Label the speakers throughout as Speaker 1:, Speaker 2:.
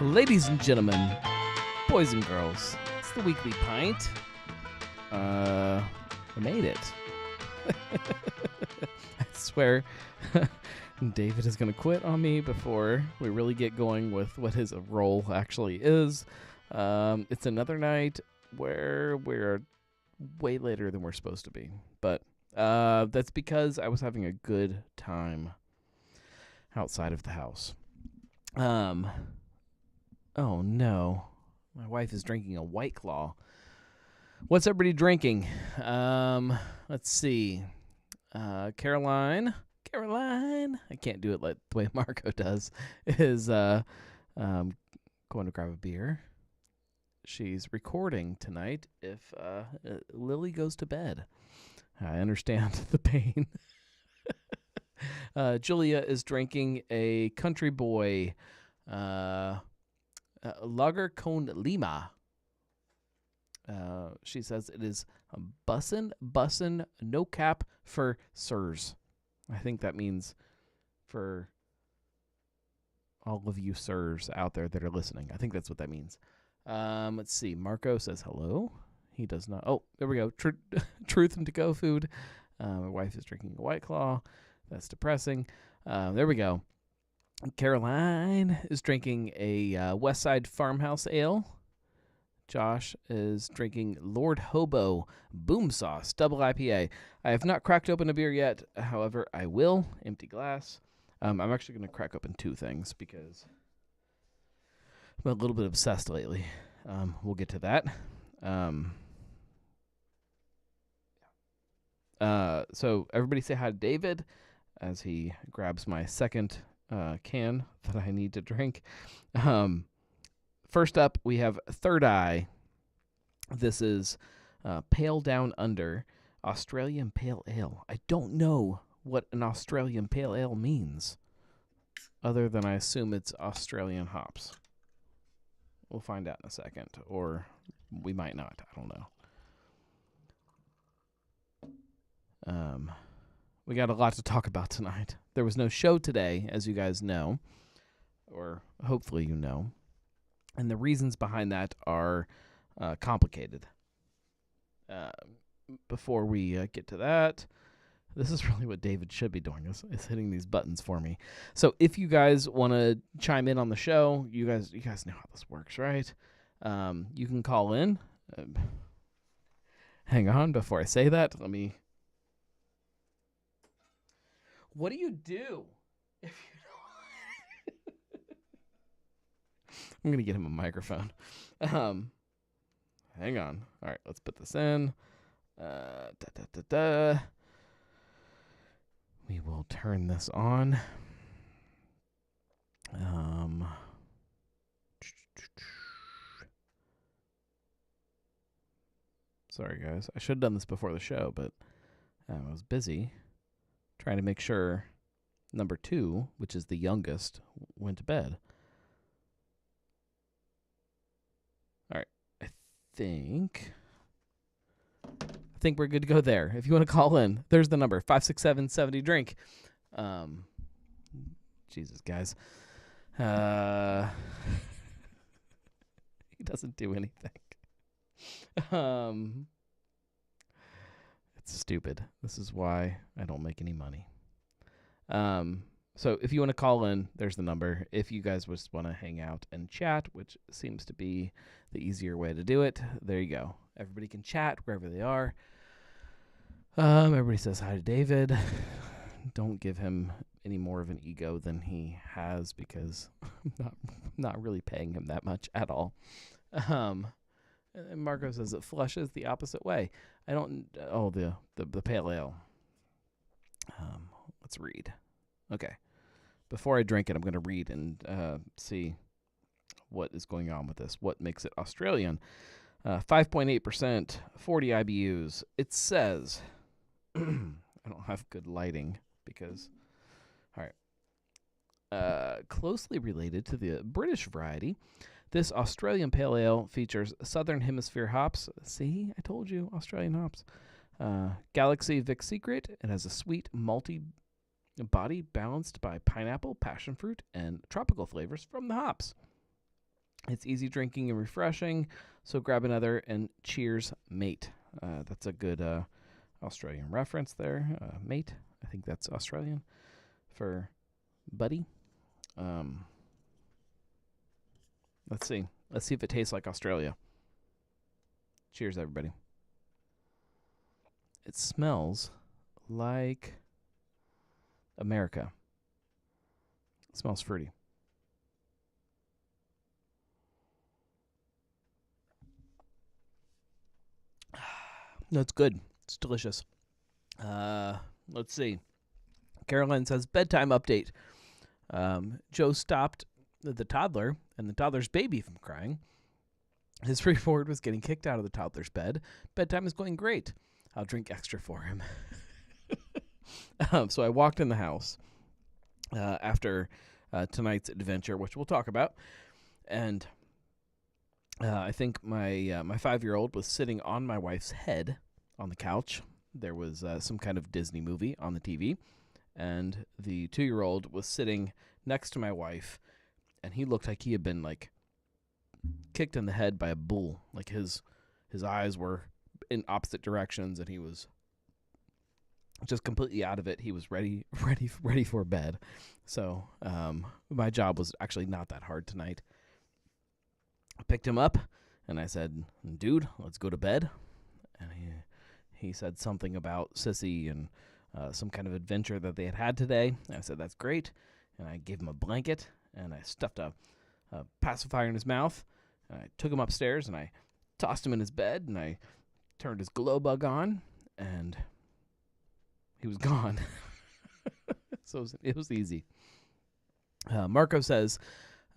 Speaker 1: Ladies and gentlemen, boys and girls, it's the weekly pint. I made it. I swear David is going to quit on me before we really get going with what his role actually is. It's another night where we're way later than we're supposed to be. But that's because I was having a good time outside of the house. Oh no, my wife is drinking a White Claw. What's everybody drinking? Let's see. Caroline, I can't do it like the way Marco does, is going to grab a beer. She's recording tonight if Lily goes to bed. I understand the pain. Julia is drinking a Country Boy Lager con Lima. She says it is bussin', no cap for sirs. I think that means for all of you sirs out there that are listening. I think that's what that means. Let's see. Marco says hello. He does not. Oh, there we go. Truth and to-go food. My wife is drinking a White Claw. That's depressing. There we go. Caroline is drinking a Westside Farmhouse Ale. Josh is drinking Lord Hobo Boom Sauce Double IPA. I have not cracked open a beer yet. However, I will. Empty glass. I'm actually going to crack open two things because I'm a little bit obsessed lately. We'll get to that. So everybody say hi to David as he grabs my second can that I need to drink. First up, we have Third Eye. This is Pale Down Under Australian Pale Ale. I don't know what an Australian Pale Ale means, other than I assume it's Australian hops. We'll find out in a second, or we might not. I don't know. We got a lot to talk about tonight. There was no show today, as you guys know, or hopefully you know. And the reasons behind that are complicated. Before we get to that, this is really what David should be doing, is hitting these buttons for me. So if you guys want to chime in on the show, you guys know how this works, right? You can call in. Hang on, before I say that, let me... What do you do if you don't? I'm going to get him a microphone. Hang on. All right, let's put this in. We will turn this on. Sorry, guys. I should have done this before the show, but I was busy trying to make sure number 2, which is the youngest, went to bed. All right. I think we're good to go there. If you want to call in, there's the number, 567-70-DRINK. Jesus, guys. He doesn't do anything. It's stupid. This is why I don't make any money. So if you want to call in, there's the number. If you guys just want to hang out and chat, which seems to be the easier way to do it, there you go. Everybody can chat wherever they are. Everybody says hi to David. Don't give him any more of an ego than he has, because I'm not really paying him that much at all. And Marco says it flushes the opposite way. I don't... Oh, the pale ale. Let's read. Okay. Before I drink it, I'm going to read and see what is going on with this. What makes it Australian? 5.8%, 40 IBUs. It says... I don't have good lighting because... All right. Closely related to the British variety, this Australian Pale Ale features Southern Hemisphere hops. See, I told you, Australian hops. Galaxy Vic Secret. It has a sweet, malty body balanced by pineapple, passion fruit, and tropical flavors from the hops. It's easy drinking and refreshing, so grab another and cheers, mate. That's a good Australian reference there, mate. I think that's Australian for buddy. Let's see. Let's see if it tastes like Australia. Cheers, everybody. It smells like America. It smells fruity. No, it's good. It's delicious. Let's see. Caroline says, bedtime update. Joe stopped the toddler and the toddler's baby from crying. His reward was getting kicked out of the toddler's bed. Bedtime is going great. I'll drink extra for him. So I walked in the house after tonight's adventure, which we'll talk about. And I think my 5-year-old was sitting on my wife's head on the couch. There was some kind of Disney movie on the TV. And the 2-year-old was sitting next to my wife. And he looked like he had been, like, kicked in the head by a bull. Like, his eyes were in opposite directions, and he was just completely out of it. He was ready for bed. So my job was actually not that hard tonight. I picked him up, and I said, dude, let's go to bed. And he said something about Sissy and some kind of adventure that they had today. And I said, that's great. And I gave him a blanket, and I stuffed a pacifier in his mouth. And I took him upstairs, and I tossed him in his bed, and I turned his glow bug on, and he was gone. So it was easy. Marco says,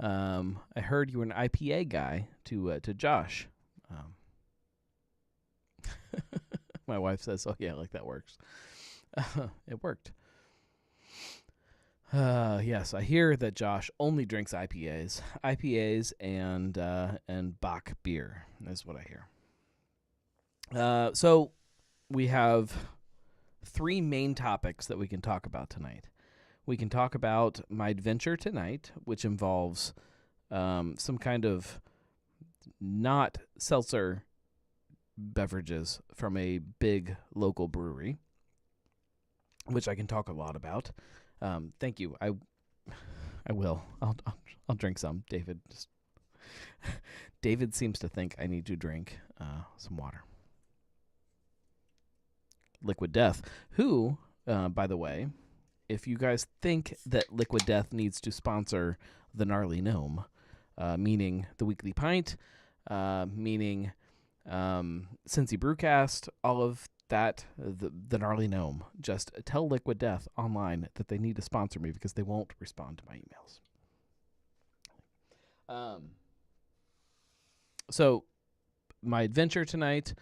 Speaker 1: I heard you were an IPA guy to Josh. My wife says, oh, yeah, like that works. It worked. Yes, I hear that Josh only drinks IPAs. IPAs and Bach beer is what I hear. So we have 3 main topics that we can talk about tonight. We can talk about my adventure tonight, which involves some kind of not seltzer beverages from a big local brewery, which I can talk a lot about. Thank you. I will. I'll drink some. David seems to think I need to drink some water. Liquid Death, who, by the way, if you guys think that Liquid Death needs to sponsor the Gnarly Gnome, meaning the Weekly Pint, meaning Cincy Brewcast, all of that, the Gnarly Gnome, just tell Liquid Death online that they need to sponsor me because they won't respond to my emails. So my adventure tonight,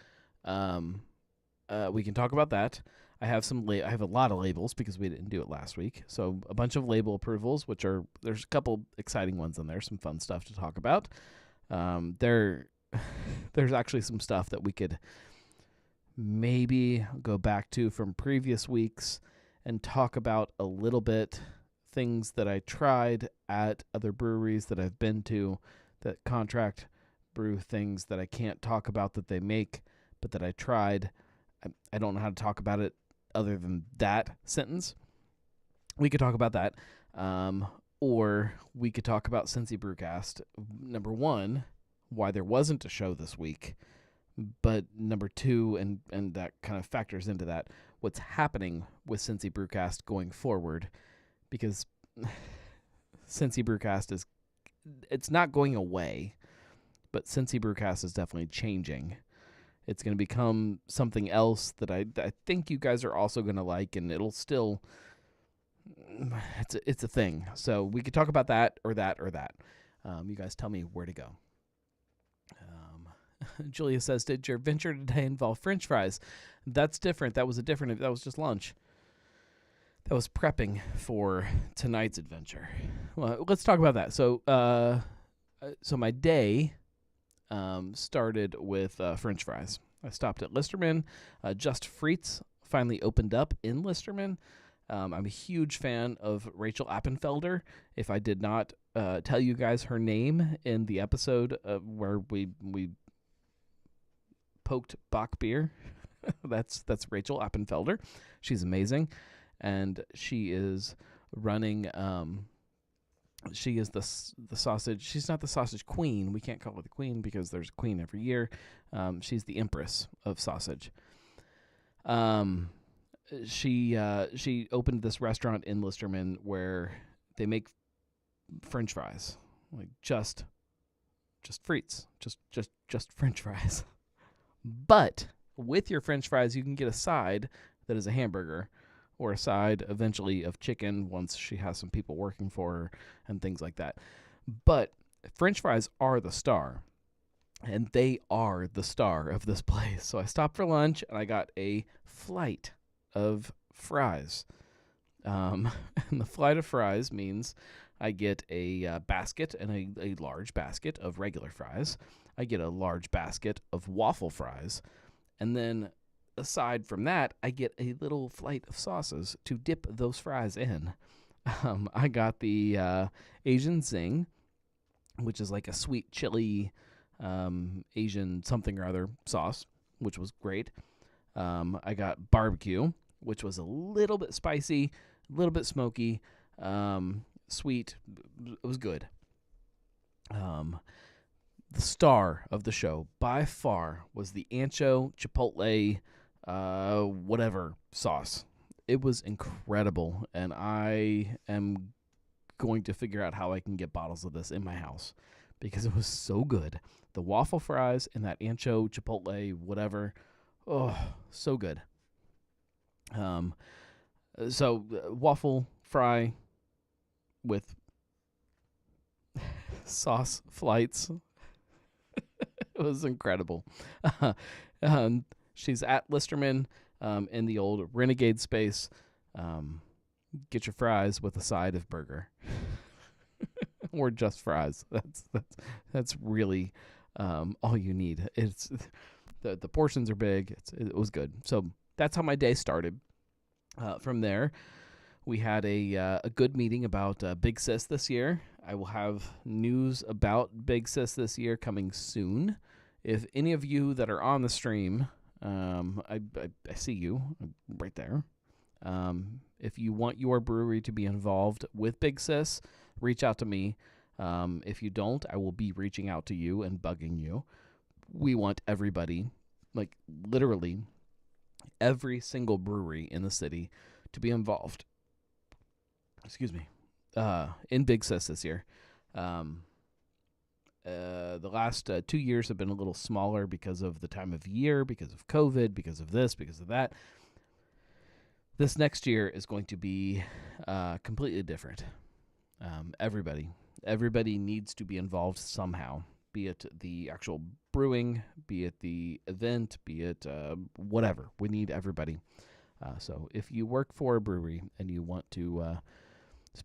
Speaker 1: we can talk about that. I have I have a lot of labels because we didn't do it last week. So a bunch of label approvals, there's a couple exciting ones in there, some fun stuff to talk about. There's actually some stuff that we could maybe go back to from previous weeks and talk about a little bit, things that I tried at other breweries that I've been to that contract brew things that I can't talk about that they make, but that I tried. I don't know how to talk about it other than that sentence. We could talk about that. Or we could talk about Cincy Brewcast. Number 1, why there wasn't a show this week. But number 2, and that kind of factors into that, what's happening with Cincy Brewcast going forward. Because Cincy Brewcast it's not going away, but Cincy Brewcast is definitely changing. It's going to become something else that I think you guys are also going to like, and it'll still, it's a thing. So we could talk about that or that or that. You guys tell me where to go. Julia says, did your venture today involve French fries? That's different. That was just lunch. That was prepping for tonight's adventure. Well, let's talk about that. So my day started with French fries. I stopped at Listerman. Just Frites finally opened up in Listerman. I'm a huge fan of Rachel Appenfelder. If I did not tell you guys her name in the episode where we poked Bach beer. That's Rachel Appenfelder. She's amazing, and she is running. She is the sausage. She's not the sausage queen. We can't call her the queen because there's a queen every year. She's the empress of sausage. She opened this restaurant in Listerman where they make French fries, like just frites, just French fries. But with your French fries, you can get a side that is a hamburger, or a side eventually of chicken once she has some people working for her and things like that. But French fries are the star, and they are the star of this place. So I stopped for lunch and I got a flight of fries. And the flight of fries means I get a basket and a large basket of regular fries. I get a large basket of waffle fries. And then aside from that, I get a little flight of sauces to dip those fries in. I got the Asian Zing, which is like a sweet chili Asian something or other sauce, which was great. I got barbecue, which was a little bit spicy, a little bit smoky, sweet. It was good. The star of the show by far was the ancho chipotle whatever sauce. It was incredible, and I am going to figure out how I can get bottles of this in my house because it was so good. The waffle fries and that ancho chipotle whatever, oh, so good. So waffle fry with sauce flights. It was incredible. She's at Listerman in the old Renegade space. Get your fries with a side of burger, or just fries. That's really all you need. It's the portions are big. It was good. So that's how my day started. From there, we had a good meeting about Big Sis this year. I will have news about Big Sis this year coming soon. If any of you that are on the stream, I see you right there. If you want your brewery to be involved with Big Sis, reach out to me. If you don't, I will be reaching out to you and bugging you. We want everybody, like literally every single brewery in the city, to be involved. Excuse me. In Big Sis this year. The last 2 years have been a little smaller because of the time of year, because of COVID, because of this, because of that. This next year is going to be completely different. Everybody needs to be involved somehow, be it the actual brewing, be it the event, be it whatever. We need everybody. So if you work for a brewery and you want to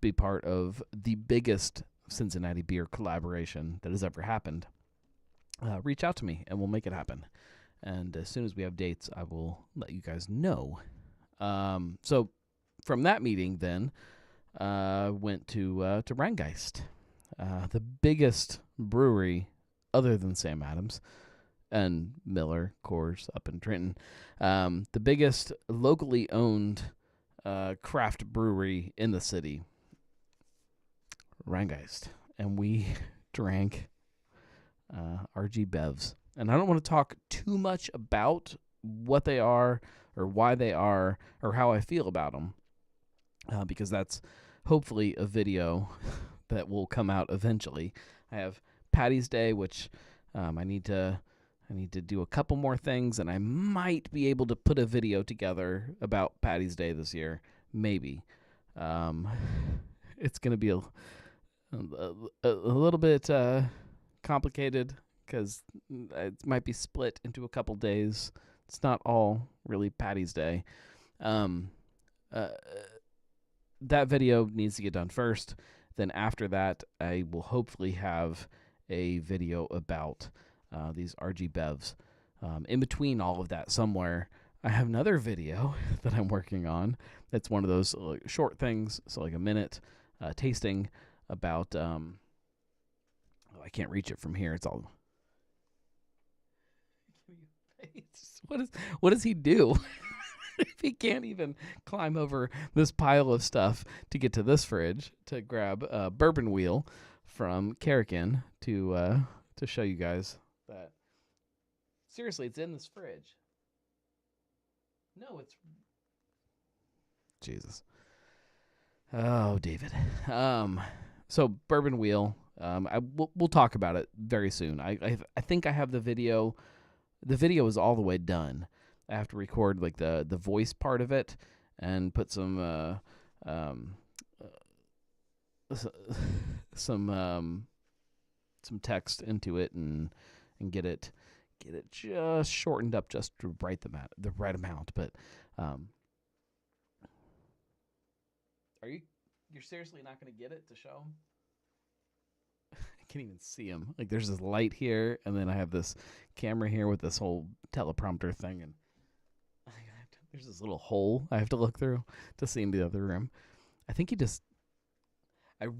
Speaker 1: be part of the biggest Cincinnati beer collaboration that has ever happened, reach out to me and we'll make it happen. And as soon as we have dates, I will let you guys know. So from that meeting then, went to Rheingeist, the biggest brewery other than Sam Adams and Miller, Coors up in Trenton, the biggest locally owned craft brewery in the city, Rheingeist. And we drank RG Bevs. And I don't want to talk too much about what they are or why they are or how I feel about them, because that's hopefully a video that will come out eventually. I have Patty's Day, which I need to do a couple more things, and I might be able to put a video together about Patty's Day this year. Maybe. It's going to be a little bit complicated because it might be split into a couple days. It's not all really Patty's Day. That video needs to get done first. Then after that, I will hopefully have a video about these RG Bevs. In between all of that somewhere, I have another video that I'm working on. It's one of those short things, so like a minute tasting about I can't reach it from here. It's all what does he do? If he can't even climb over this pile of stuff to get to this fridge to grab a Bourbon Wheel from Kerrigan to show you guys that seriously, it's in this fridge. No, it's Jesus. Oh, David. So Bourbon Wheel. We'll talk about it very soon. I think I have the video. The video is all the way done. I have to record like the voice part of it and put some text into it and get it just shortened up just to the right amount. But you're seriously not going to get it to show him? I can't even see him. Like there's this light here, and then I have this camera here with this whole teleprompter thing, and there's this little hole I have to look through to see into the other room. I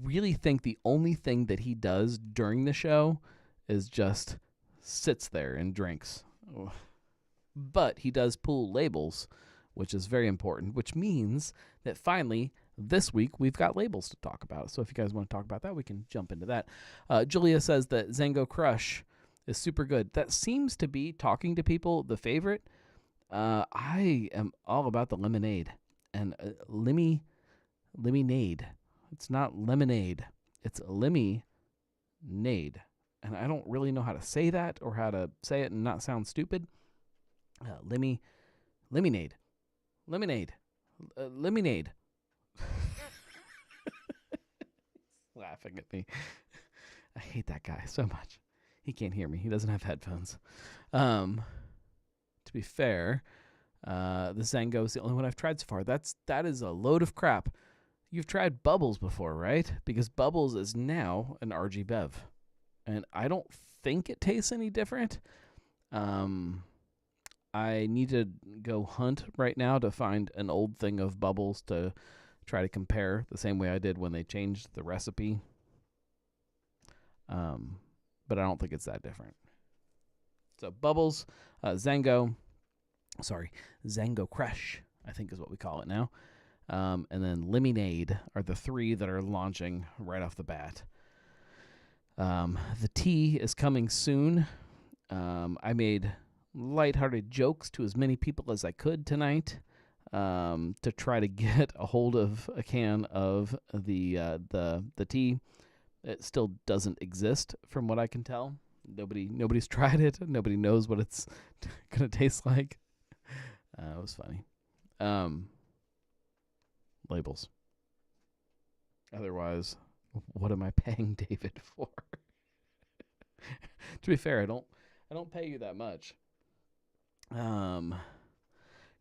Speaker 1: really think the only thing that he does during the show is just sits there and drinks. Ugh. But he does pull labels, which is very important, which means that finally this week we've got labels to talk about. So if you guys want to talk about that, we can jump into that. Julia says that Zango Crush is super good. That seems to be, talking to people, the favorite. I am all about the lemonade and lemonade. It's not lemonade. It's lemonade. And I don't really know how to say that or how to say it and not sound stupid. Lemonade. Laughing at me. I hate that guy so much. He can't hear me. He doesn't have headphones. To be fair, the Zango is the only one I've tried so far. That is a load of crap. You've tried Bubbles before, right? Because Bubbles is now an RG Bev. And I don't think it tastes any different. I need to go hunt right now to find an old thing of Bubbles to try to compare the same way I did when they changed the recipe. But I don't think it's that different. So Bubbles, Zango Crush, I think is what we call it now. And then Lemonade are the three that are launching right off the bat. The tea is coming soon. I made lighthearted jokes to as many people as I could tonight to try to get a hold of a can of the tea. It still doesn't exist from what I can tell. Nobody's tried it. Nobody knows what it's gonna taste like. It was funny. Labels. Otherwise, what am I paying David for? To be fair, I don't pay you that much. Gotta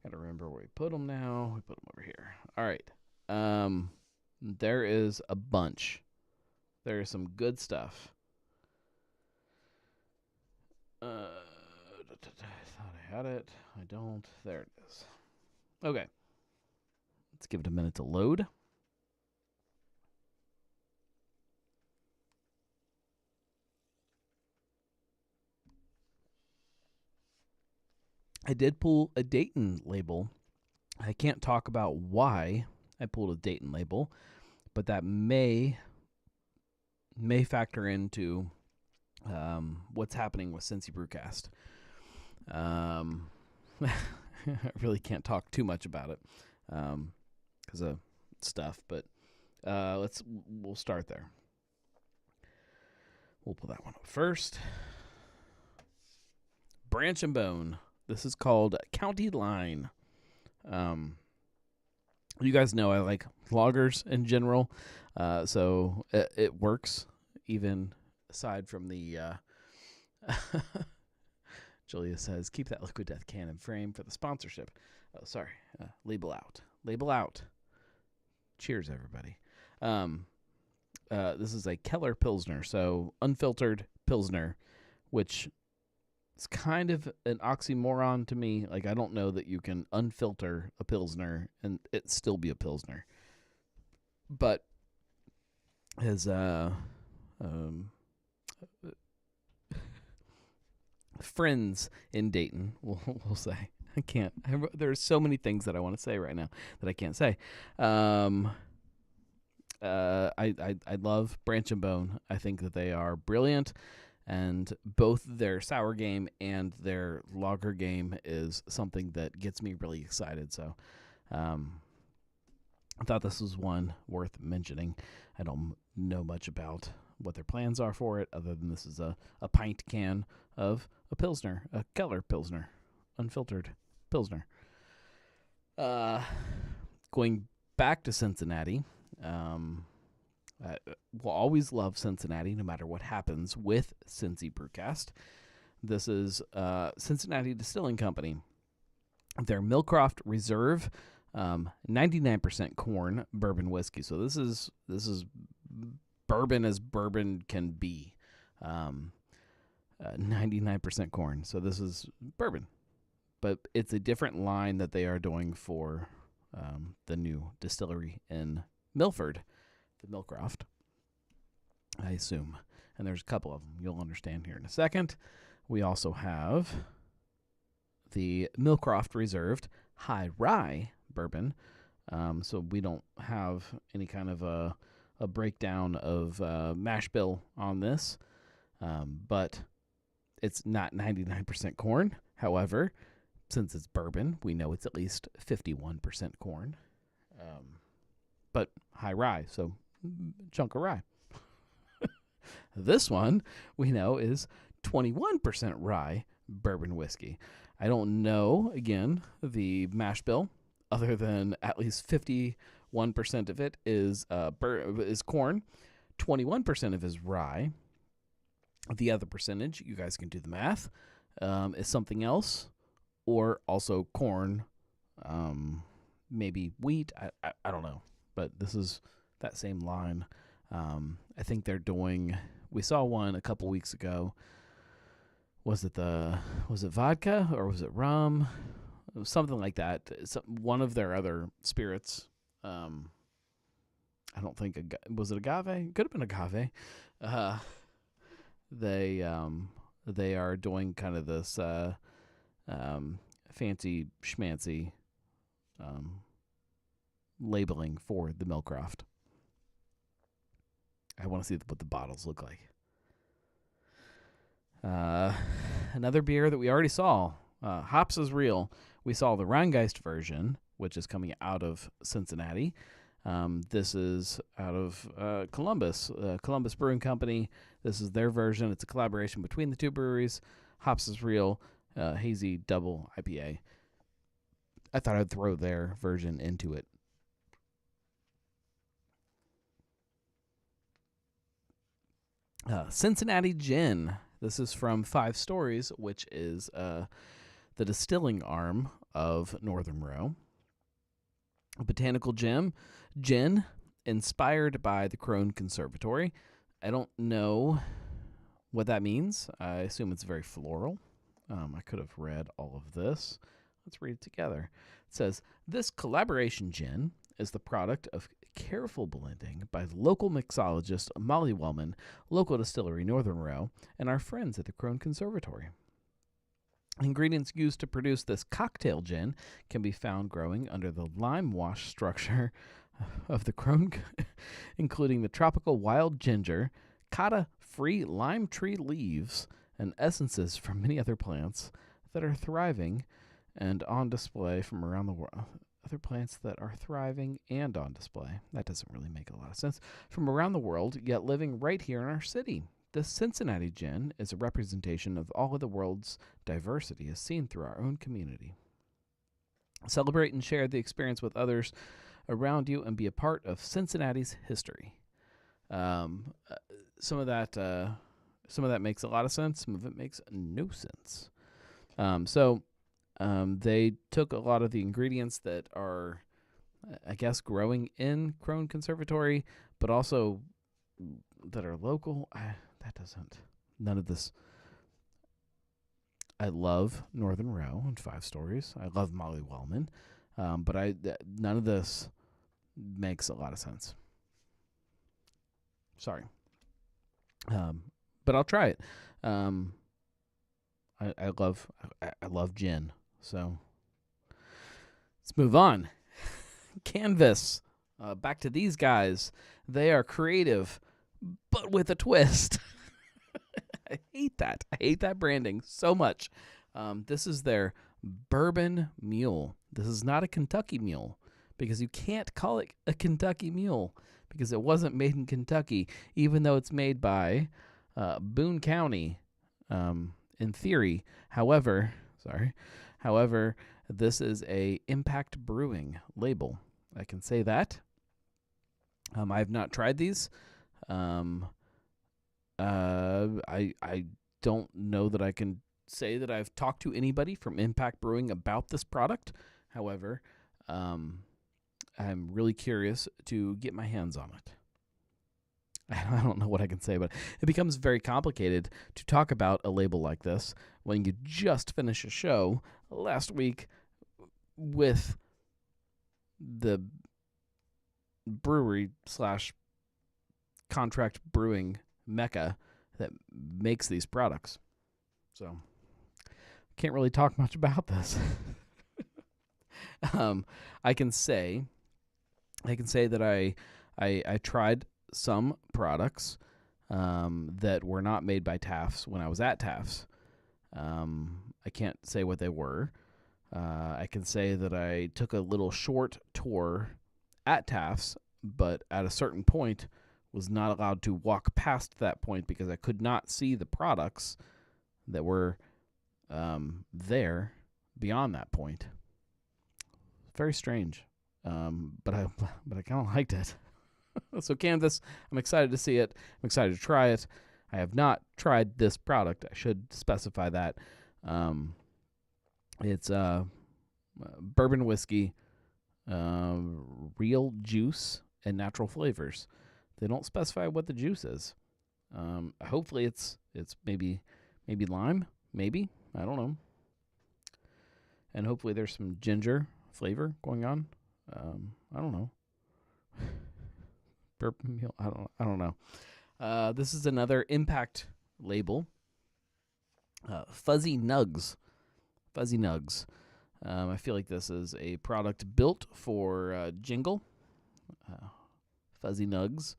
Speaker 1: remember where we put them now. We put them over here. All right. There is a bunch. There is some good stuff. I thought I had it. I don't. There it is. Okay. Let's give it a minute to load. I did pull a Dayton label. I can't talk about why I pulled a Dayton label, but that may factor into what's happening with Cincy Brewcast. I really can't talk too much about it because of stuff, but we'll start there. We'll pull that one up first. Branch and Bone. This is called County Line. You guys know I like lagers in general, so it works even aside from the... Julia says, keep that Liquid Death can and frame for the sponsorship. Oh, sorry. Label out. Label out. Cheers, everybody. This is a Keller Pilsner, so unfiltered Pilsner, which... it's kind of an oxymoron to me. Like, I don't know that you can unfilter a Pilsner and it still be a Pilsner. But his um, friends in Dayton. We'll say. I can't. There's so many things that I want to say right now that I can't say. I love Branch and Bone. I think that they are brilliant, and both their sour game and their lager game is something that gets me really excited. So, I thought this was one worth mentioning. I don't know much about what their plans are for it, other than this is a pint can of a Pilsner, a Keller Pilsner, unfiltered Pilsner. Going back to Cincinnati, we'll always love Cincinnati no matter what happens with Cincy Brewcast. This is Cincinnati Distilling Company. Their Milcroft Reserve, 99% corn bourbon whiskey. So this is bourbon as bourbon can be. 99% corn. So this is bourbon, but it's a different line that they are doing for the new distillery in Milford, the Milcroft, I assume. And there's a couple of them. You'll understand here in a second. We also have the Milcroft Reserved High Rye Bourbon. So we don't have any kind of a breakdown of mash bill on this, but it's not 99% corn. However, since it's bourbon, we know it's at least 51% corn, but high rye, so chunk of rye. This one we know is 21% rye bourbon whiskey. I don't know, again, the mash bill, other than at least 51% of it is corn, 21% of it is rye. The other percentage, you guys can do the math, is something else, or also corn, maybe wheat. I don't know, but this is that same line. I think they're doing. We saw one a couple weeks ago. Was it vodka or was it rum? It was something like that. One of their other spirits. I don't think was it agave? It could have been agave. They are doing kind of this fancy schmancy labeling for the Milcroft. I want to see what the bottles look like. Another beer that we already saw, Hops is Real. We saw the Rheingeist version, which is coming out of Cincinnati. This is out of Columbus, Columbus Brewing Company. This is their version. It's a collaboration between the two breweries. Hops is Real, hazy double IPA. I thought I'd throw their version into it. Cincinnati Gin. This is from 5 Stories, which is the distilling arm of Northern Row. A botanical gin inspired by the Crone Conservatory. I don't know what that means. I assume it's very floral. I could have read all of this. Let's read it together. It says, this collaboration gin is the product of careful blending by local mixologist Molly Wellman, local distillery Northern Row, and our friends at the Crone Conservatory. Ingredients used to produce this cocktail gin can be found growing under the lime wash structure of the Crone, including the tropical wild ginger, kata-free lime tree leaves, and essences from many other plants that are thriving and on display from around the world. Other plants that are thriving and on display. That doesn't really make a lot of sense. From around the world, yet living right here in our city. The Cincinnati Gin is a representation of all of the world's diversity as seen through our own community. Celebrate and share the experience with others around you and be a part of Cincinnati's history. Some of that makes a lot of sense. Some of it makes no sense. They took a lot of the ingredients that are, I guess, growing in Crone Conservatory, but also that are local. None of this. I love Northern Row and 5 Stories. I love Molly Wellman, but none of this makes a lot of sense. Sorry. But I'll try it. I love gin. So let's move on. Canvas. Back to these guys. They are creative, but with a twist. I hate that. I hate that branding so much. This is their Bourbon Mule. This is not a Kentucky Mule because you can't call it a Kentucky Mule because it wasn't made in Kentucky, even though it's made by Boone County, in theory. However, this is a Impact Brewing label. I can say that. I have not tried these. I don't know that I can say that I've talked to anybody from Impact Brewing about this product. However, I'm really curious to get my hands on it. I don't know what I can say, but it becomes very complicated to talk about a label like this when you just finished a show last week with the brewery / contract brewing mecca that makes these products. So can't really talk much about this. I can say that I tried some products that were not made by Taft's when I was at Taft's. I can't say what they were. I can say that I took a little short tour at Taft's, but at a certain point was not allowed to walk past that point because I could not see the products that were there beyond that point. Very strange, but I kind of liked it. So Canvas, I'm excited to see it. I'm excited to try it. I have not tried this product. I should specify that. It's bourbon whiskey, real juice, and natural flavors. They don't specify what the juice is. Hopefully it's maybe lime, maybe. I don't know. And hopefully there's some ginger flavor going on. I don't know. Bourbon Mule. I don't know. This is another Impact label. Fuzzy Nugs. Fuzzy Nugs. I feel like this is a product built for Jingle. Fuzzy Nugs.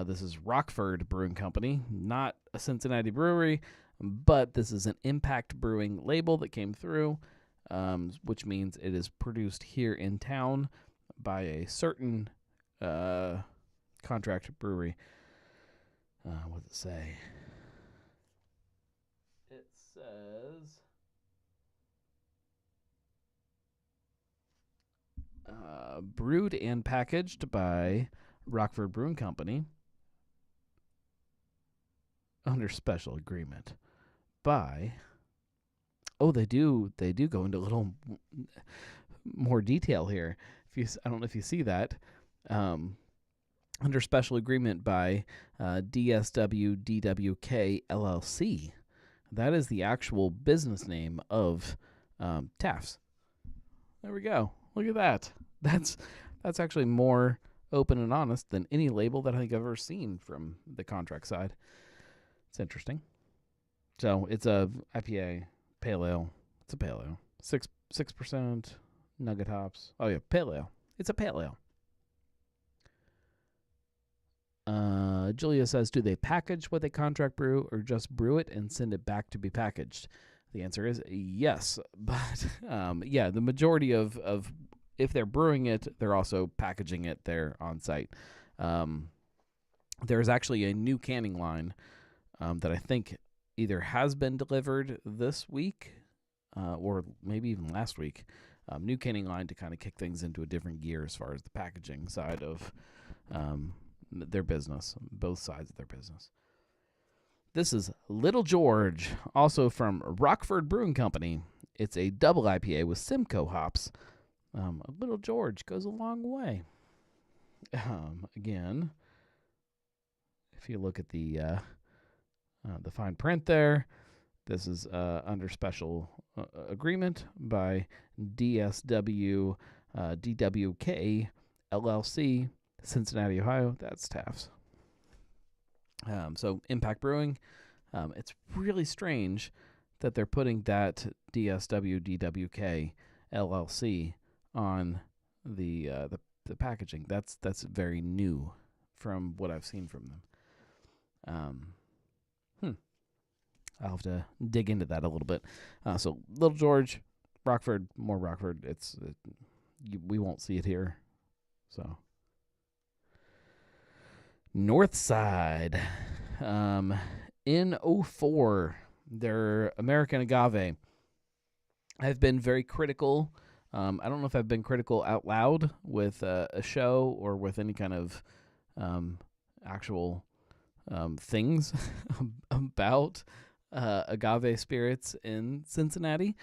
Speaker 1: This is Rockford Brewing Company, not a Cincinnati brewery, but this is an Impact Brewing label that came through, which means it is produced here in town by a certain contract brewery. What does it say? It says brewed and packaged by Rockford Brewing Company under special agreement by. Oh, they do go into a little more detail here. I don't know if you see that. Under special agreement by DSW DWK LLC. That is the actual business name of Taft's. There we go. Look at that. That's actually more open and honest than any label that I think I've ever seen from the contract side. It's interesting. So it's a IPA pale ale. It's a pale ale. 6% nugget hops. Oh yeah, pale ale. It's a pale ale. Julia says, do they package what they contract brew or just brew it and send it back to be packaged? The answer is yes. But yeah, the majority of if they're brewing it, they're also packaging it there on site. There's actually a new canning line that I think either has been delivered this week or maybe even last week. New canning line to kind of kick things into a different gear as far as the packaging side of their business, both sides of their business. This is Little George, also from Rockford Brewing Company. It's a double IPA with Simcoe hops. Little George goes a long way. Again, if you look at the fine print there, this is under special agreement by DSW DWK LLC, Cincinnati, Ohio. That's Taft's. So Impact Brewing, it's really strange that they're putting that DSW DWK LLC on the packaging. That's very new from what I've seen from them. I'll have to dig into that a little bit. So Little George, Rockford, more Rockford. We won't see it here. So Northside, in 04, their American Agave. I've been very critical. I don't know if I've been critical out loud with a show or with any kind of actual things about agave spirits in Cincinnati.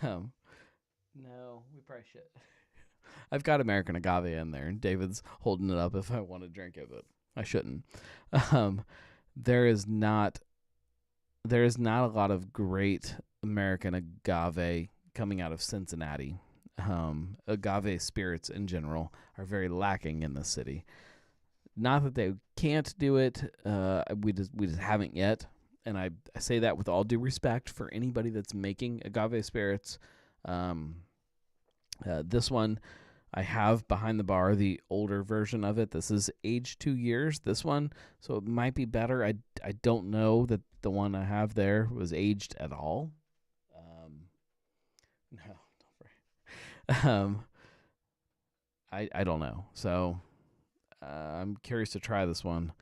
Speaker 1: No, we probably should. I've got American Agave in there. David's holding it up if I want to drink it, but I shouldn't. There is not a lot of great American Agave coming out of Cincinnati. Agave spirits in general are very lacking in the city. Not that they can't do it. We just haven't yet. And I say that with all due respect for anybody that's making agave spirits. This one, I have behind the bar the older version of it. This is aged 2 years, this one. So it might be better. I don't know that the one I have there was aged at all. No, don't worry. I don't know. So I'm curious to try this one.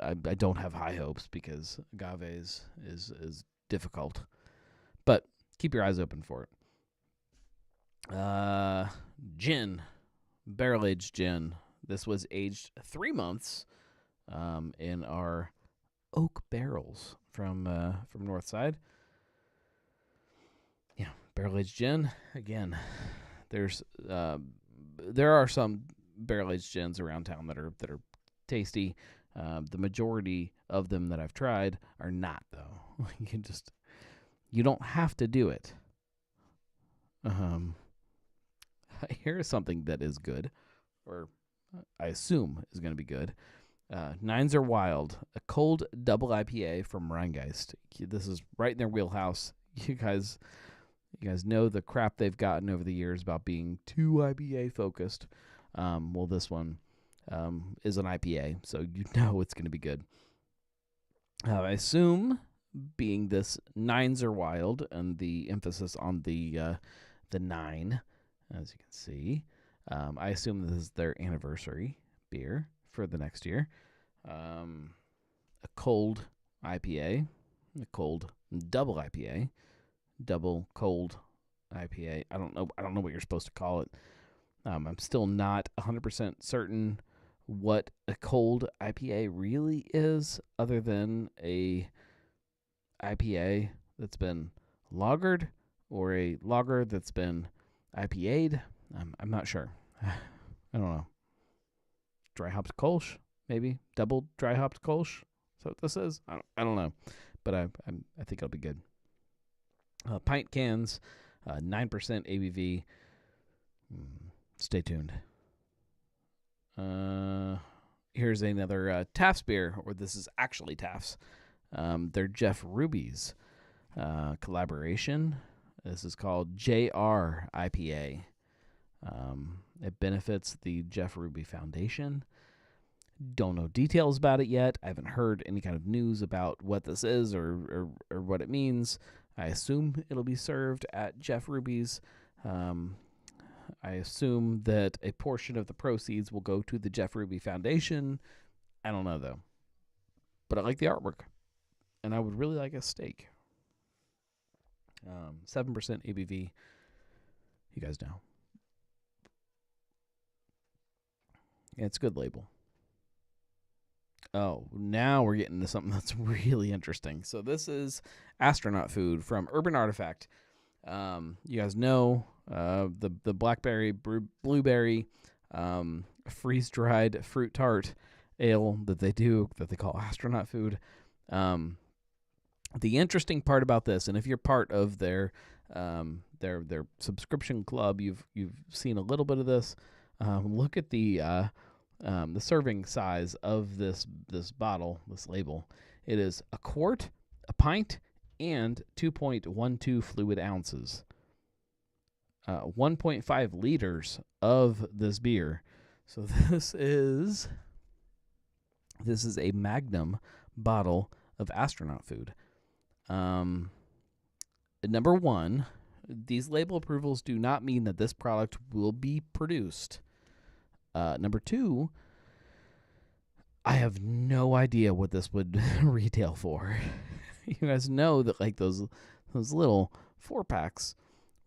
Speaker 1: I don't have high hopes because agave is difficult. But keep your eyes open for it. Gin, barrel-aged gin. This was aged 3 months in our oak barrels from Northside. Yeah, barrel-aged gin. Again, there are some barrel-aged gins around town that are tasty. The majority of them that I've tried are not, though. You don't have to do it. Here's something that is good, or I assume is going to be good. Nines Are Wild, a cold double IPA from Rheingeist. This is right in their wheelhouse. You guys know the crap they've gotten over the years about being too IPA focused. Well, this one is an IPA, so you know it's going to be good. I assume, being this Nines Are Wild and the emphasis on the 9, as you can see, I assume this is their anniversary beer for the next year. A cold IPA, a cold double IPA, double cold IPA. I don't know what you're supposed to call it. I'm still not 100% certain what a cold IPA really is, other than a IPA that's been lagered or a lager that's been IPA'd. I'm not sure. I don't know. Dry hopped Kolsch, maybe double dry hopped Kolsch. Is that what this is? I don't know, but I think it'll be good. Pint cans, 9% ABV. Stay tuned. Here's another Taft's beer, or this is actually Taft's. They're Jeff Ruby's collaboration. This is called JR IPA. It benefits the Jeff Ruby Foundation. Don't know details about it yet. I haven't heard any kind of news about what this is or what it means. I assume it'll be served at Jeff Ruby's. I assume that a portion of the proceeds will go to the Jeff Ruby Foundation. I don't know, though. But I like the artwork. And I would really like a steak. 7% ABV. You guys know. Yeah, it's a good label. Oh, now we're getting to something that's really interesting. So this is Astronaut food from Urban Artifact. You guys know the blackberry, blueberry, freeze-dried fruit tart ale that they call Astronaut food. The interesting part about this, and if you're part of their subscription club, you've seen a little bit of this. Look at the serving size of this bottle, this label. It is a quart, a pint, and 2.12 fluid ounces. 1.5 liters of this beer. So this is a Magnum bottle of Astronaut food. Number one, these label approvals do not mean that this product will be produced. Number two, I have no idea what this would retail for. You guys know that like those little 4-packs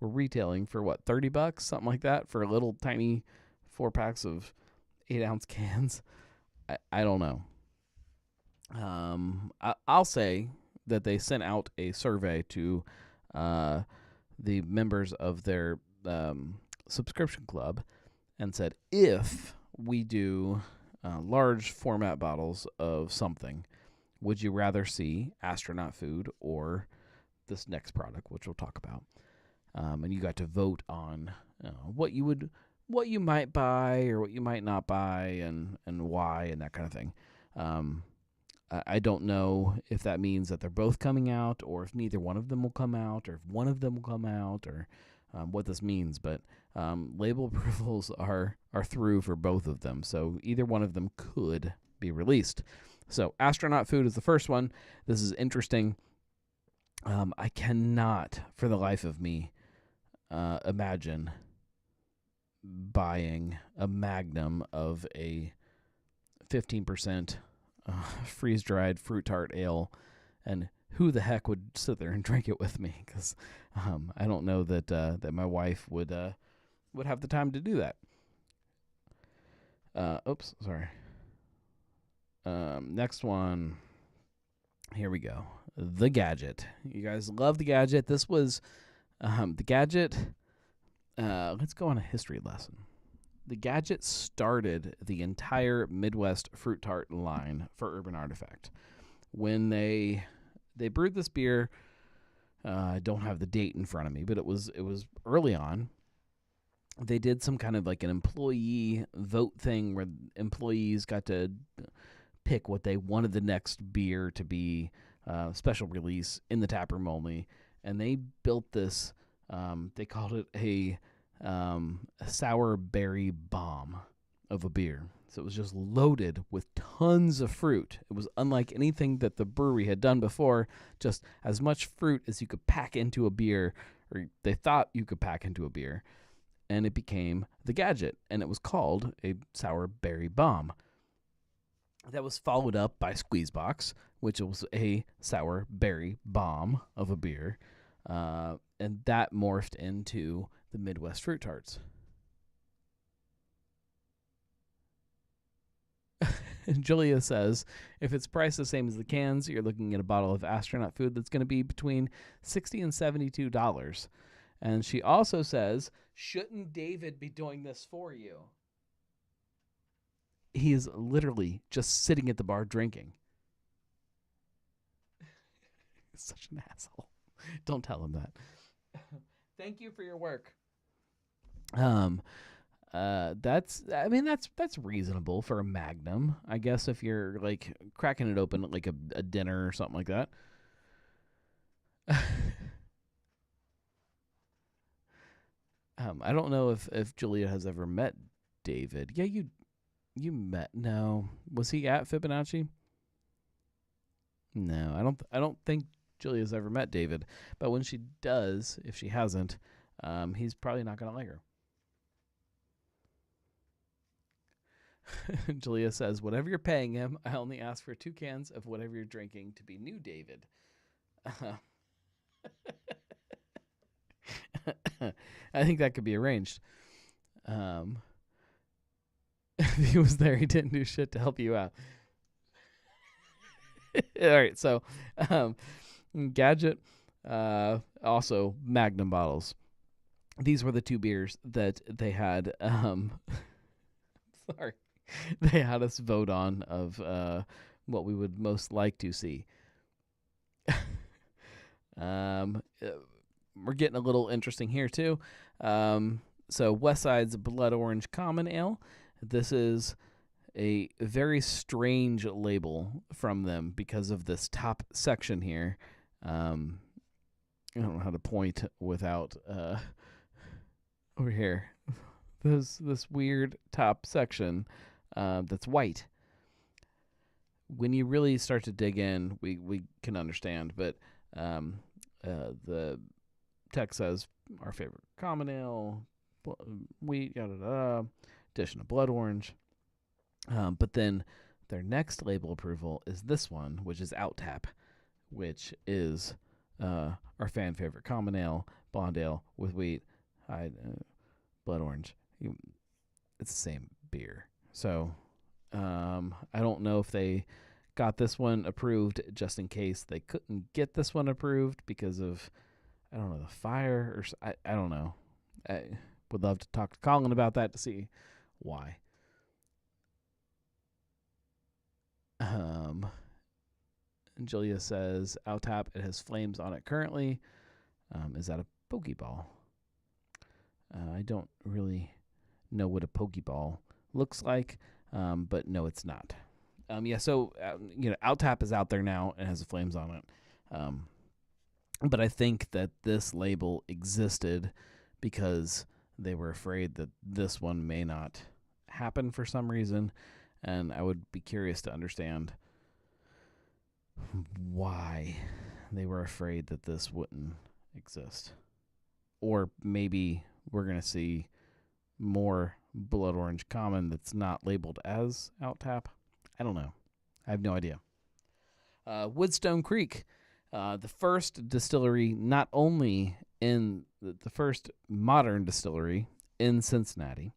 Speaker 1: were retailing for what, $30, something like that, for little tiny 4-packs of 8-ounce cans. I don't know. I'll say that they sent out a survey to the members of their subscription club and said, if we do large format bottles of something, would you rather see Astronaut food or this next product, which we'll talk about? And you got to vote on what you might buy or what you might not buy, and why, and that kind of thing. I don't know if that means that they're both coming out, or if neither one of them will come out, or if one of them will come out, or what this means. But label approvals are through for both of them, so either one of them could be released. So Astronaut food is the first one. This is interesting. I cannot, for the life of me, imagine buying a Magnum of a 15% freeze-dried fruit tart ale, and who the heck would sit there and drink it with me? Because I don't know that my wife would have the time to do that. Oops, sorry. Next one. Here we go. The Gadget. You guys love the Gadget. This was the Gadget. Let's go on a history lesson. The Gadget started the entire Midwest fruit tart line for Urban Artifact. When they brewed this beer, I don't have the date in front of me, but it was early on. They did some kind of like an employee vote thing where employees got to pick what they wanted the next beer to be, special release in the taproom only, and they built this. They called it a sour berry bomb of a beer. So it was just loaded with tons of fruit. It was unlike anything that the brewery had done before, just as much fruit as you could pack into a beer, or they thought you could pack into a beer. And it became the Gadget, and it was called a sour berry bomb. That was followed up by Squeezebox, which was a sour berry bomb of a beer. And that morphed into the Midwest fruit tarts. Julia says, if it's priced the same as the cans, you're looking at a bottle of Astronaut food that's going to be between $60 and $72. And she also says, shouldn't David be doing this for you? He is literally just sitting at the bar drinking. He's such an asshole. Don't tell him that. Thank you for your work. That's reasonable for a Magnum, I guess, if you're like cracking it open at like a dinner or something like that. I don't know if Julia has ever met David. Yeah, you met. No, was he at Fibonacci? No, I don't think Julia's ever met David. But when she does, if she hasn't, he's probably not gonna like her. Julia says, whatever you're paying him, I only ask for 2 cans of whatever you're drinking to be new David. I think that could be arranged. If he was there, he didn't do shit to help you out. All right, so Gadget, also Magnum bottles. These were the 2 beers that they had. Sorry. They had us vote on of what we would most like to see. We're getting a little interesting here too. So Westside's Blood Orange Common Ale. This is a very strange label from them because of this top section here. I don't know how to point without over here. This weird top section that's white. When you really start to dig in, we can understand. But the text says our favorite common ale, wheat, addition of blood orange. But then their next label approval is this one, which is Out Tap, which is our fan favorite common ale, blonde ale with wheat, blood orange. It's the same beer. So I don't know if they got this one approved just in case they couldn't get this one approved because of, I don't know, the fire or I don't know. I would love to talk to Colin about that to see why. Julia says, Out Tap, it has flames on it currently. Is that a Pokeball? I don't really know what a Pokeball looks like, but no, it's not. So Out Tap is out there now and has the flames on it. But I think that this label existed because they were afraid that this one may not happen for some reason, and I would be curious to understand why they were afraid that this wouldn't exist. Or maybe we're going to see more Blood Orange Common that's not labeled as Out Tap. I don't know. I have no idea. Woodstone Creek, the first distillery, not only in the first modern distillery in Cincinnati,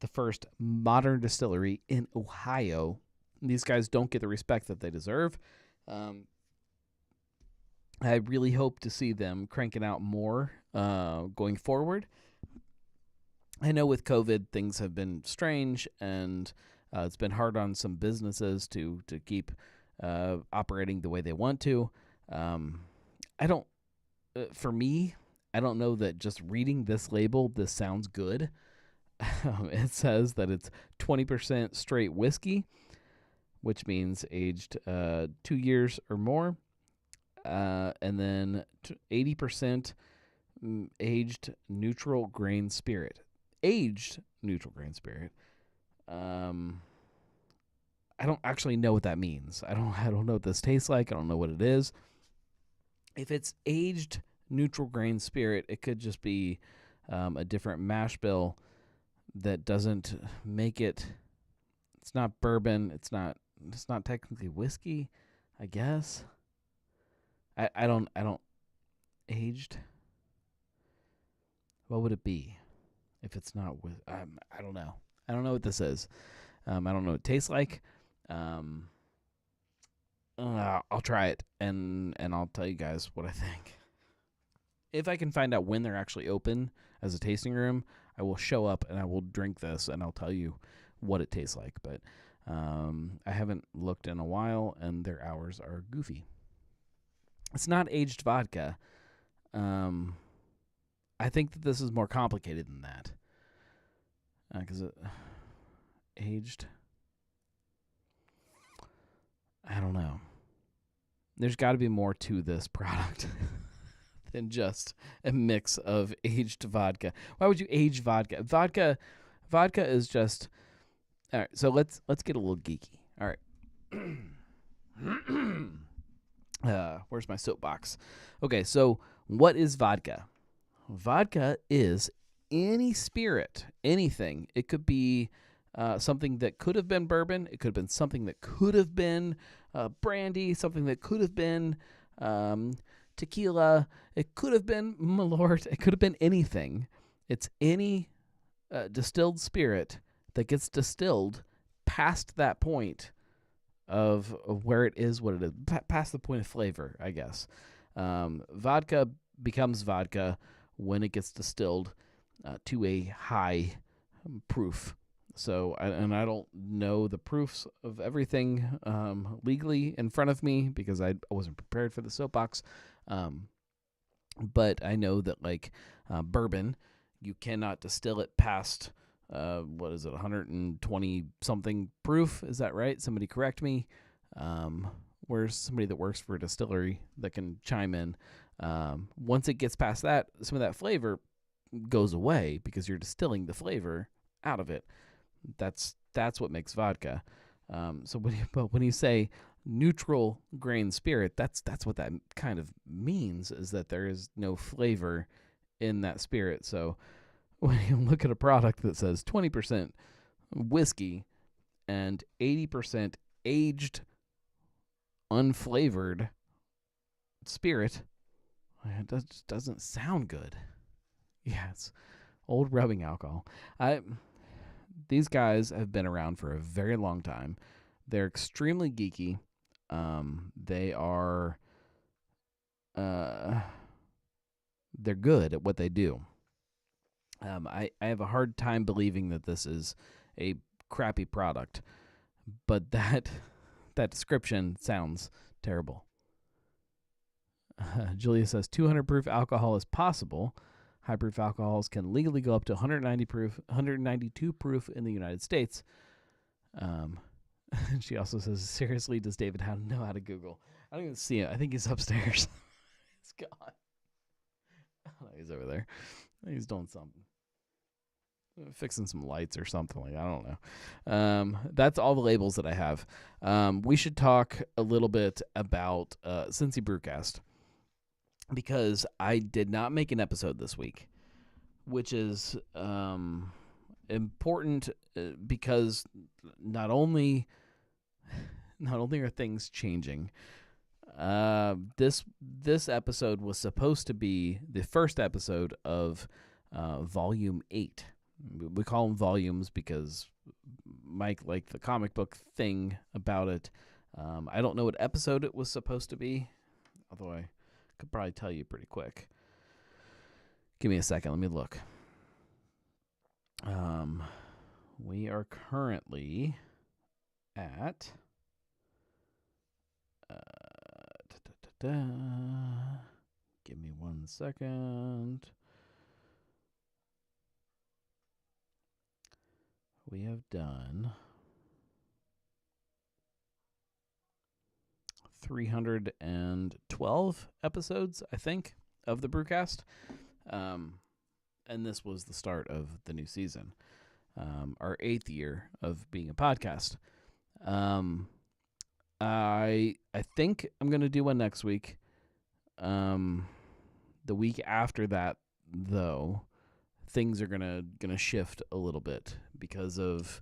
Speaker 1: the first modern distillery in Ohio. These guys don't get the respect that they deserve. I really hope to see them cranking out more going forward. I know with COVID, things have been strange, and it's been hard on some businesses to keep operating the way they want to. For me, I don't know that just reading this label, this sounds good. It says that it's 20% straight whiskey, which means aged 2 years or more, and then 80% aged neutral grain spirit. Aged neutral grain spirit. I don't actually know what that means. I don't know what this tastes like. I don't know what it is. If it's aged neutral grain spirit, it could just be a different mash bill that doesn't make it. It's not bourbon. It's not technically whiskey, I guess. I don't aged. What would it be if it's not with? I don't know. I don't know what this is. I don't know what it tastes like. I'll try it and I'll tell you guys what I think. If I can find out when they're actually open as a tasting room, I will show up and I will drink this and I'll tell you what it tastes like. But I haven't looked in a while and their hours are goofy. It's not aged vodka. I think that this is more complicated than that. Because aged, I don't know. There's got to be more to this product than just a mix of aged vodka. Why would you age vodka? Vodka is just. All right, so let's get a little geeky. All right. Where's my soapbox? Okay, so what is vodka? Vodka is any spirit, anything. It could be something that could have been bourbon. It could have been something that could have been brandy, something that could have been tequila. It could have been Malort. It could have been anything. It's any distilled spirit that gets distilled past that point of where it is, what it is, past the point of flavor, I guess. Vodka becomes vodka when it gets distilled to a high proof. So, I don't know the proofs of everything legally in front of me because I wasn't prepared for the soapbox. But I know that bourbon You cannot distill it past, 120 something proof. Is that right? Somebody correct me. Where's somebody that works for a distillery that can chime in? Once it gets past that, some of that flavor goes away because you're distilling the flavor out of it. That's what makes vodka. So when you say neutral grain spirit, that's what that kind of means, is that there is no flavor in that spirit. So when you look at a product that says 20% whiskey and 80% aged unflavored spirit, it just doesn't sound good. Yeah, it's old rubbing alcohol. These guys have been around for a very long time. They're extremely geeky. They are they're good at what they do. I have a hard time believing that this is a crappy product, but that description sounds terrible. Julia says 200 proof alcohol is possible. High proof alcohols can legally go up to 192 proof in the United States. She also says, seriously, does David know how to Google? I don't even see it. I think he's upstairs. He's gone. Oh, he's over there. He's doing something. Fixing some lights or something. I don't know. That's all the labels that I have. We should talk a little bit about Cincy Brewcast, because I did not make an episode this week, which is important because not only are things changing. This episode was supposed to be the first episode of Volume 8. We call them volumes because Mike liked the comic book thing about it. I don't know what episode it was supposed to be, although I could probably tell you pretty quick. Give me a second. Let me look. We are currently at... Give me 1 second. We have done 312 episodes, I think, of the Brewcast. And this was the start of the new season, our 8th year of being a podcast. I think I'm going to do one next week. The week after that, though, things are gonna shift a little bit because of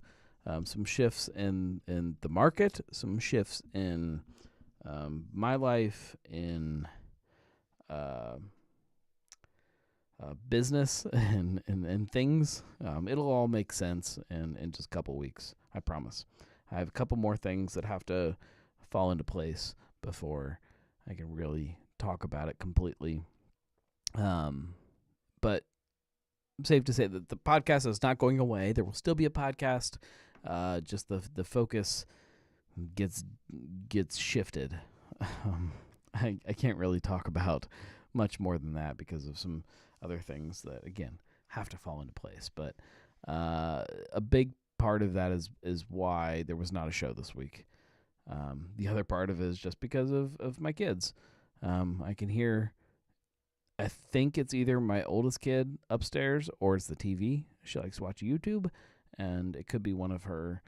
Speaker 1: some shifts in the market, some shifts in my life, in business and things. It'll all make sense in just a couple weeks, I promise. I have a couple more things that have to fall into place before I can really talk about it completely. But safe to say that the podcast is not going away. There will still be a podcast. Just the focus gets shifted. I can't really talk about much more than that because of some other things that, again, have to fall into place. But a big part of that is why there was not a show this week. The other part of it is just because of my kids. I can hear, I think it's either my oldest kid upstairs or it's the TV. She likes to watch YouTube, and it could be one of her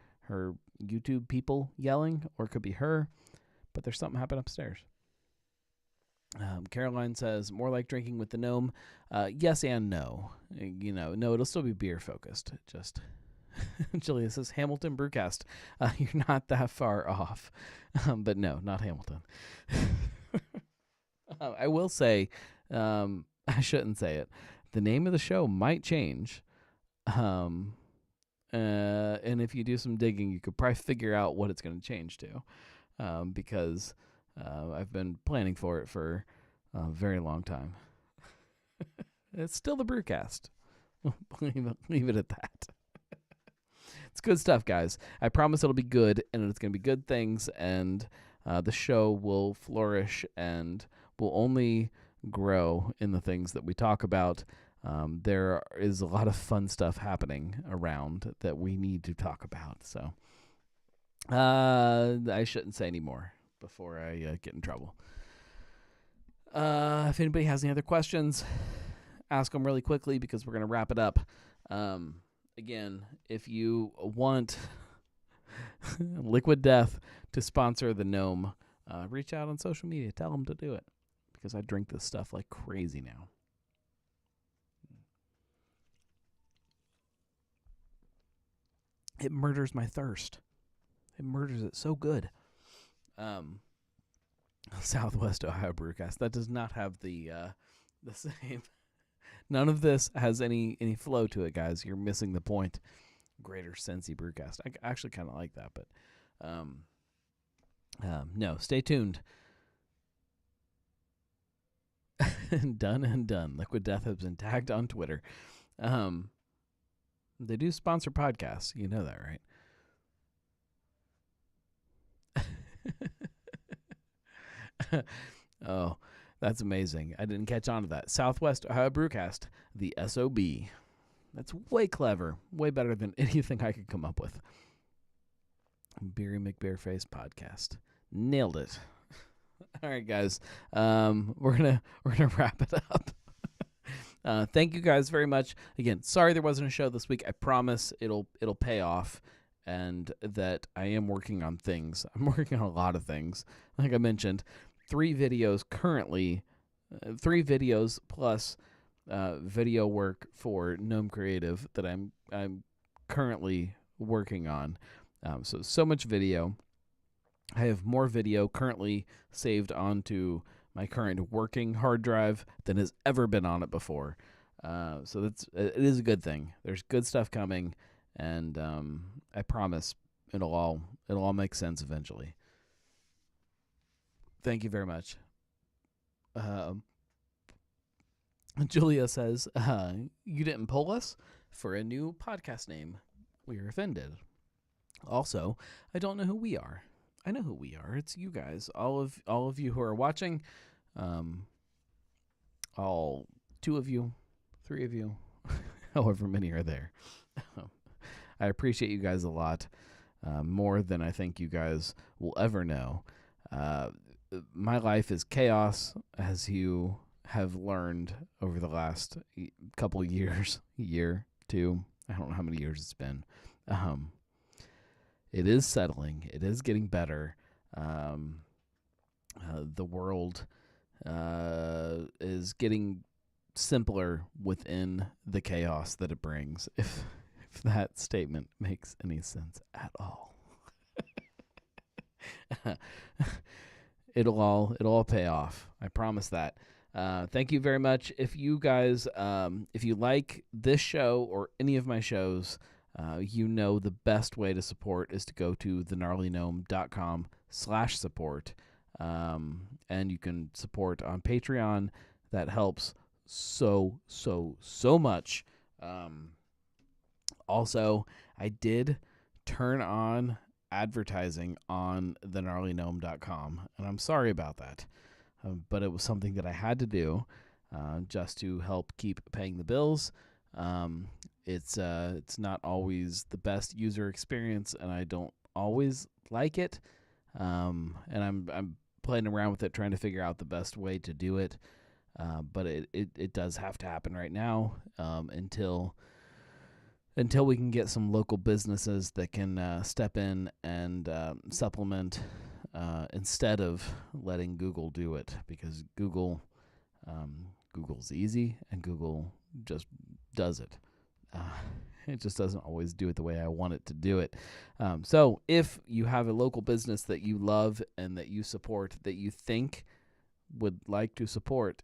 Speaker 1: YouTube people yelling, or it could be her, but there's something happening upstairs. Caroline says, more like drinking with the gnome. Yes and no. No, it'll still be beer focused. Just Julia says, Hamilton Brewcast. You're not that far off. But no, not Hamilton. I will say, I shouldn't say it. The name of the show might change. And if you do some digging, you could probably figure out what it's going to change to. Because I've been planning for it for a very long time. It's still the Brewcast. Leave it at that. It's good stuff, guys. I promise it'll be good, and it's going to be good things, and the show will flourish and will only grow in the things that we talk about. there is a lot of fun stuff happening around that we need to talk about. So I shouldn't say any more before I get in trouble. If anybody has any other questions, ask them really quickly because we're going to wrap it up. Again, if you want Liquid Death to sponsor the Gnome, reach out on social media. Tell them to do it because I drink this stuff like crazy now. It murders my thirst. It murders it so good. Southwest Ohio Brewcast. That does not have the same. None of this has any flow to it, guys. You're missing the point. Greater Cincy Brewcast. I actually kind of like that, but no. Stay tuned. Done and done. Liquid Death has been tagged on Twitter. They do sponsor podcasts. You know that, right? Oh, that's amazing. I didn't catch on to that. Southwest Ohio Brewcast, the SOB. That's way clever. Way better than anything I could come up with. Beery McBearface podcast. Nailed it. All right, guys. We're gonna wrap it up. Thank you guys very much. Again, sorry there wasn't a show this week. I promise it'll pay off, and that I am working on things. I'm working on a lot of things. Like I mentioned, 3 videos currently, 3 videos plus video work for Gnome Creative that I'm currently working on. So much video. I have more video currently saved onto my current working hard drive than has ever been on it before. So it is a good thing. There's good stuff coming, and I promise it'll all make sense eventually. Thank you very much. Julia says, you didn't poll us for a new podcast name. We are offended. Also, I don't know who we are. I know who we are. It's you guys. All of you who are watching. All 2 of you, 3 of you, however many are there. I appreciate you guys a lot, more than I think you guys will ever know. My life is chaos, as you have learned over the last couple years, year, 2. I don't know how many years it's been. It is settling. It is getting better. The world is getting simpler within the chaos that it brings, if that statement makes any sense at all. It'll all pay off. I promise that. Thank you very much. If you guys, if you like this show or any of my shows, you know the best way to support is to go to thegnarlygnome.com/support. And you can support on Patreon. That helps so much. Also, I did turn on advertising on thegnarlygnome.com, and I'm sorry about that. But it was something that I had to do just to help keep paying the bills. It's not always the best user experience, and I don't always like it. And I'm playing around with it, trying to figure out the best way to do it. But it does have to happen right now until we can get some local businesses that can step in and supplement instead of letting Google do it, because Google's easy and Google just does it. It just doesn't always do it the way I want it to do it. So if you have a local business that you love and that you support, that you think would like to support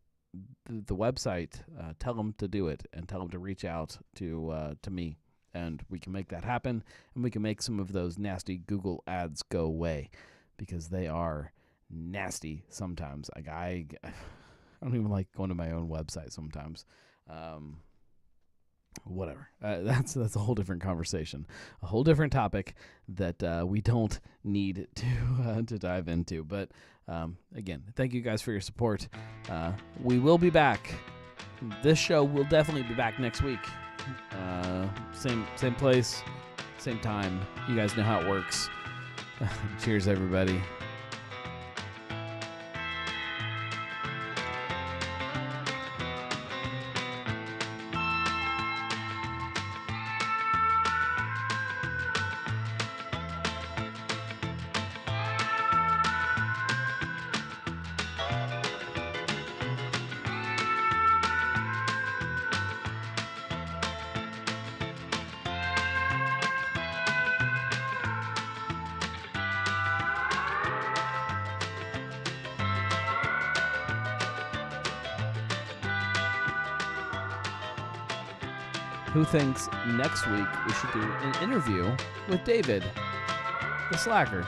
Speaker 1: the website, tell them to do it and tell them to reach out to me, and we can make that happen, and we can make some of those nasty Google ads go away, because they are nasty sometimes. Like I don't even like going to my own website sometimes. Whatever. That's a whole different conversation, a whole different topic that we don't need to dive into. But again, thank you guys for your support. We will be back this show will definitely be back next week. Same place, same time. You guys know how it works. Cheers, everybody. Who thinks next week we should do an interview with David, the slacker?